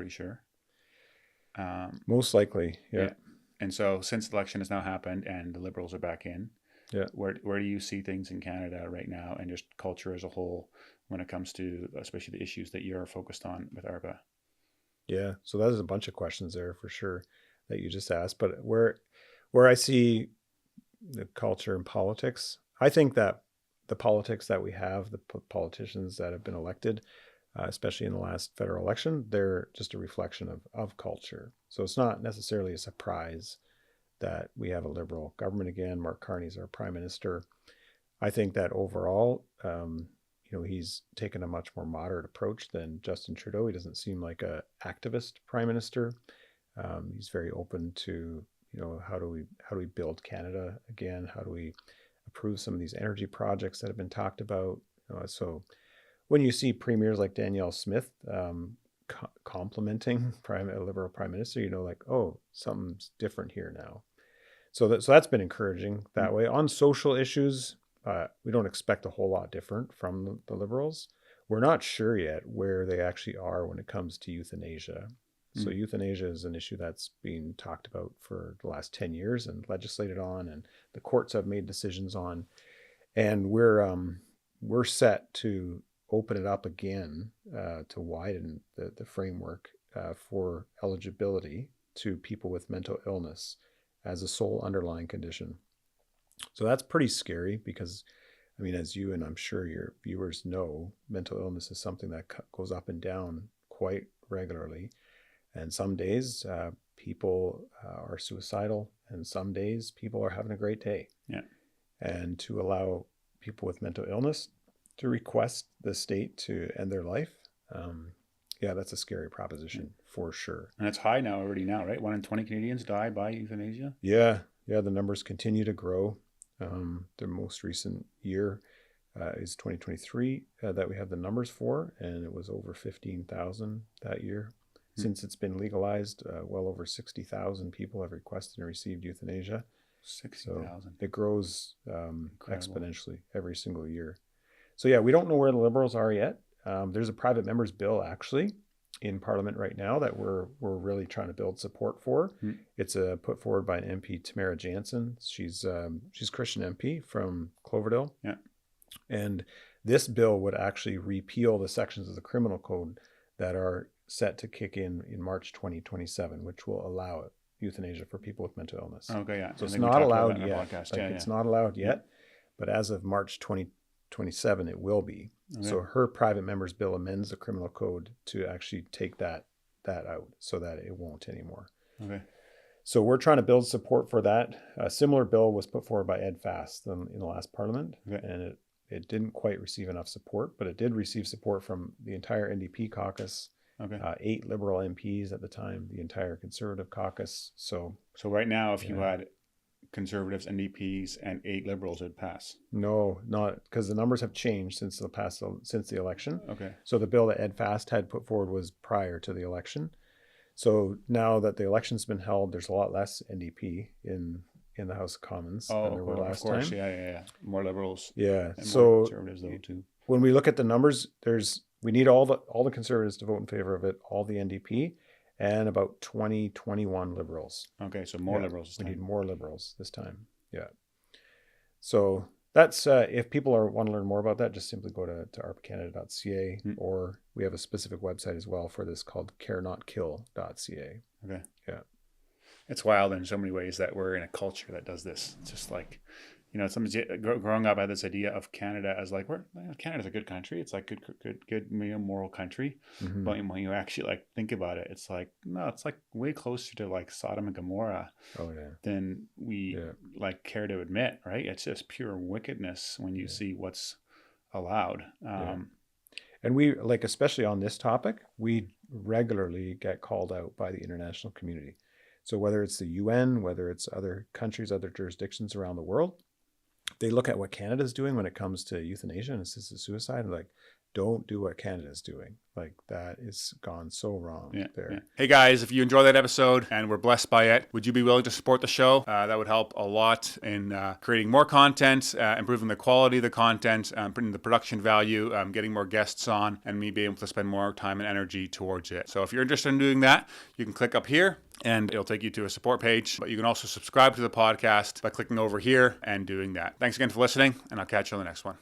pretty sure. Most likely, yeah. And so since the election has now happened and the Liberals are back in, Yeah. where do you see things in Canada right now and just culture as a whole when it comes to especially the issues that you're focused on with ARPA? Yeah. So there's a bunch of questions there for sure that you just asked. But where I see the culture and politics, I think that the politics that we have, the politicians that have been elected, especially in the last federal election, they're just a reflection of culture. So it's not necessarily a surprise that we have a liberal government again. Mark Carney's our prime minister. I think that overall, he's taken a much more moderate approach than Justin Trudeau. He doesn't seem like a activist prime minister. He's very open to, how do we build Canada again? How do we approve some of these energy projects that have been talked about? So when you see premiers like Danielle Smith complimenting a liberal prime minister, oh, something's different here now. So that's been encouraging that way. On social issues, we don't expect a whole lot different from the Liberals. We're not sure yet where they actually are when it comes to euthanasia. So euthanasia is an issue that's being talked about for the last 10 years and legislated on, and the courts have made decisions on. And we're set to open it up again to widen the framework for eligibility to people with mental illness as a sole underlying condition. So that's pretty scary because, as you and I'm sure your viewers know, mental illness is something that goes up and down quite regularly. And some days people are suicidal, and some days people are having a great day. Yeah. And to allow people with mental illness to request the state to end their life, that's a scary proposition for sure. And it's high already, right? 1 in 20 Canadians die by euthanasia. Yeah, the numbers continue to grow. The most recent year is 2023 that we have the numbers for, and it was over 15,000 that year. Since it's been legalized, well over 60,000 people have requested and received euthanasia. 60,000. So it grows exponentially every single year. So yeah, we don't know where the Liberals are yet. There's a private member's bill actually in Parliament right now that we're really trying to build support for. It's put forward by an MP, Tamara Jansen. She's Christian MP from Cloverdale. Yeah. And this bill would actually repeal the sections of the criminal code that are set to kick in March 2027, which will allow euthanasia for people with mental illness. Okay, yeah. So it's not allowed yet. It's not allowed yet, but as of March 2027, it will be. Okay. So her private member's bill amends the criminal code to actually take that out so that it won't anymore. Okay. So we're trying to build support for that. A similar bill was put forward by Ed Fast in the last Parliament, and it didn't quite receive enough support, but it did receive support from the entire NDP caucus. Okay. 8 Liberal MPs at the time, the entire Conservative caucus. So right now, if you had Conservatives, NDPs, and 8 Liberals, it'd pass. No, not because the numbers have changed since the election. Okay. So the bill that Ed Fast had put forward was prior to the election. So now that the election's been held, there's a lot less NDP in the House of Commons than there were last time. Yeah. More Liberals. Yeah. And so more Conservatives though too. When we look at the numbers, we need all the Conservatives to vote in favor of it, all the NDP, and about 21 Liberals. Okay, so more Liberals this time. We need more Liberals this time. Yeah. So that's if people want to learn more about that, just simply go to arpacanada.ca, or we have a specific website as well for this called carenotkill.ca. Okay. Yeah. It's wild in so many ways that we're in a culture that does this. It's just like, sometimes growing up, I had this idea of Canada as like, Canada's a good country. It's like good moral country. Mm-hmm. But when you actually think about it, it's like, no, it's like way closer to like Sodom and Gomorrah than we care to admit, right? It's just pure wickedness when you see what's allowed. And we, especially on this topic, we regularly get called out by the international community. So whether it's the UN, whether it's other countries, other jurisdictions around the world, they look at what Canada's doing when it comes to euthanasia and assisted suicide and don't do what Canada's doing. Like, that is gone so wrong there. Yeah. Hey guys, if you enjoyed that episode and were blessed by it, would you be willing to support the show? That would help a lot in creating more content, improving the quality of the content, putting the production value, getting more guests on, and me being able to spend more time and energy towards it. So if you're interested in doing that, you can click up here and it'll take you to a support page. But you can also subscribe to the podcast by clicking over here and doing that. Thanks again for listening, and I'll catch you on the next one.